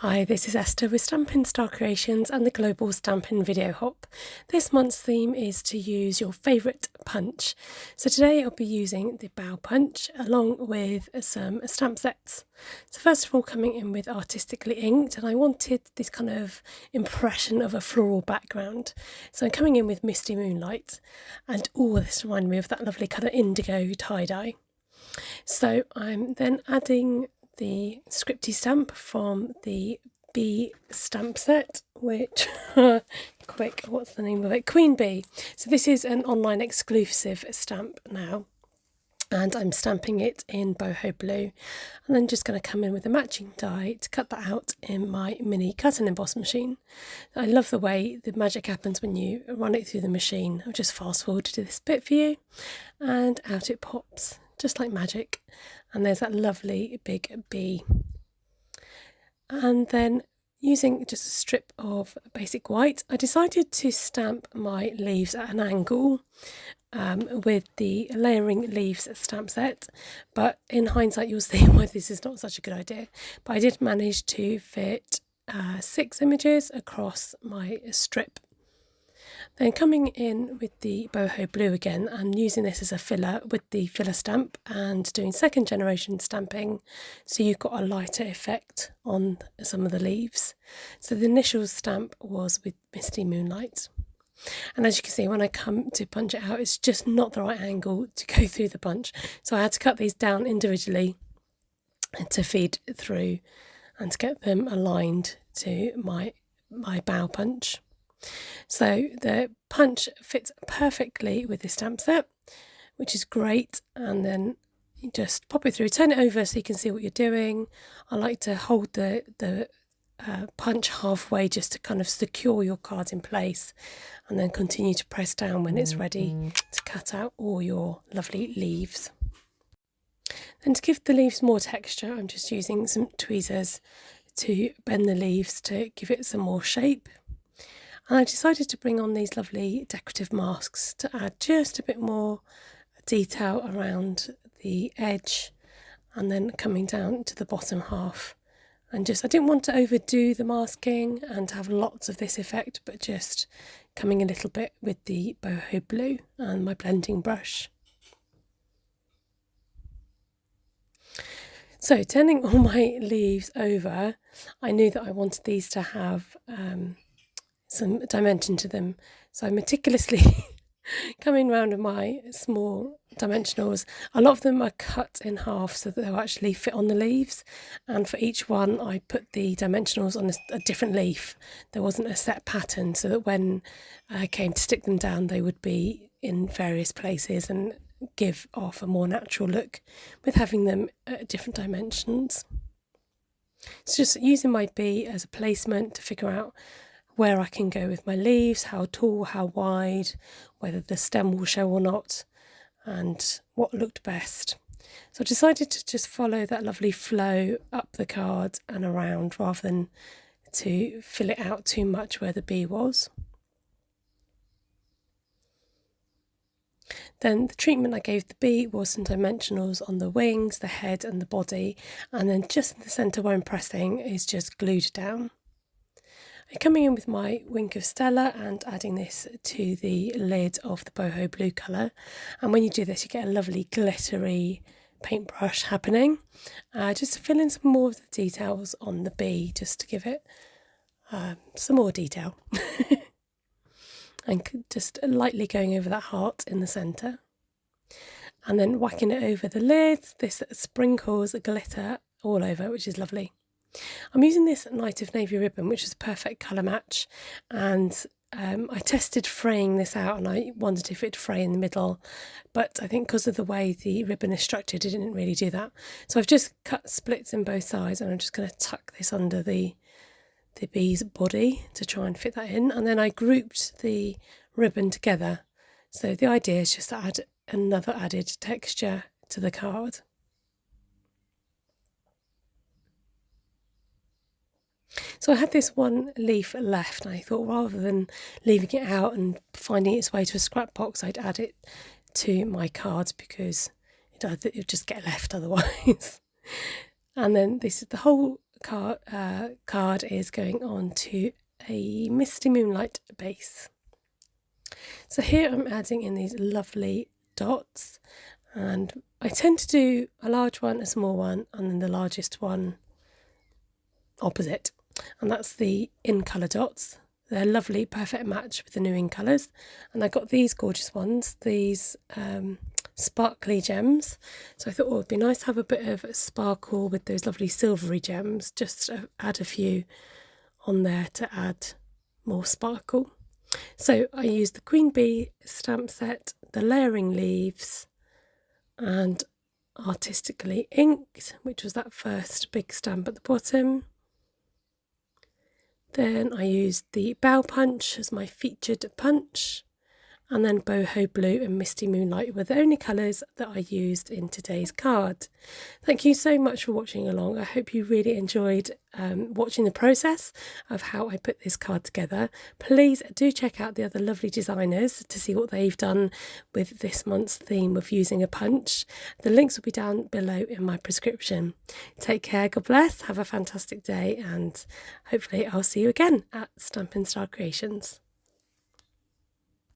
Hi, this is Esther with Stampin' Star Creations and the Global Stampin' Video Hop. This month's theme is to use your favourite punch. So today I'll be using the BOUGH punch along with some stamp sets. So first of all, coming in with Artistically inked, and I wanted this kind of impression of a floral background. So I'm coming in with Misty Moonlight, and this reminded me of that lovely kind of indigo tie-dye. So I'm then adding the scripty stamp from the Bee stamp set, which, what's the name of it? Queen Bee. So this is an online exclusive stamp now, and I'm stamping it in Boho blue, and then just going to come in with a matching die to cut that out in my mini cut and emboss machine. I love the way the magic happens when you run it through the machine. I'll just fast forward to this bit for you, and out it pops, just like magic. And there's that lovely big bee. And then using just a strip of basic white, I decided to stamp my leaves at an angle with the layering leaves stamp set, but in hindsight you'll see why this is not such a good idea. But I did manage to fit 6 images across my strip. Then coming in with the Boho blue again and using this as a filler with the filler stamp and doing second generation stamping, so you've got a lighter effect on some of the leaves. So the initial stamp was with Misty Moonlight, and as you can see when I come to punch it out, it's just not the right angle to go through the punch, so I had to cut these down individually to feed through and to get them aligned to my BOUGH punch. So the punch fits perfectly with this stamp set, which is great. And then you just pop it through, turn it over so you can see what you're doing. I like to hold the punch halfway just to kind of secure your card in place, and then continue to press down when it's ready to cut out all your lovely leaves. And to give the leaves more texture, I'm just using some tweezers to bend the leaves to give it some more shape. And I decided to bring on these lovely decorative masks to add just a bit more detail around the edge, and then coming down to the bottom half. And I didn't want to overdo the masking and have lots of this effect, but just coming a little bit with the Boho blue and my blending brush. So turning all my leaves over, I knew that I wanted these to have some dimension to them, so I'm meticulously coming round with my small dimensionals. A lot of them are cut in half so that they'll actually fit on the leaves, and for each one I put the dimensionals on a different leaf. There wasn't a set pattern, so that when I came to stick them down they would be in various places and give off a more natural look with having them at different dimensions. So just using my bee as a placement to figure out where I can go with my leaves, how tall, how wide, whether the stem will show or not, and what looked best. So I decided to just follow that lovely flow up the card and around, rather than to fill it out too much where the bee was. Then the treatment I gave the bee was some dimensionals on the wings, the head and the body, and then just in the centre where I'm pressing is just glued down. I'm coming in with my Wink of Stella and adding this to the lid of the Boho blue colour, and when you do this you get a lovely glittery paintbrush happening, just to fill in some more of the details on the bee, just to give it some more detail. And just lightly going over that heart in the centre, and then whacking it over the lid. This sprinkles glitter all over, which is lovely. I'm using this Night of Navy ribbon, which is a perfect colour match, and I tested fraying this out and I wondered if it'd fray in the middle, but I think because of the way the ribbon is structured it didn't really do that. So I've just cut splits in both sides, and I'm just going to tuck this under the bee's body to try and fit that in, and then I grouped the ribbon together. So the idea is just to add another added texture to the card. So I had this one leaf left, and I thought rather than leaving it out and finding its way to a scrap box, I'd add it to my card, because it would just get left otherwise. And then this is the whole card is going on to a Misty Moonlight base. So here I'm adding in these lovely dots, and I tend to do a large one, a small one, and then the largest one opposite, and that's the in colour dots. They're lovely, perfect match with the new in colours, and I got these gorgeous ones, these sparkly gems. So I thought, oh, it'd be nice to have a bit of sparkle with those lovely silvery gems, just to add a few on there to add more sparkle. So I used the Queen Bee stamp set, the layering leaves, and Artistically inked, which was that first big stamp at the bottom. Then I used the BOUGH punch as my featured punch, and then Boho Blue and Misty Moonlight were the only colours that I used in today's card. Thank you so much for watching along. I hope you really enjoyed watching the process of how I put this card together. Please do check out the other lovely designers to see what they've done with this month's theme of using a punch. The links will be down below in my prescription. Take care, God bless, have a fantastic day, and hopefully I'll see you again at Stampin' Star Creations.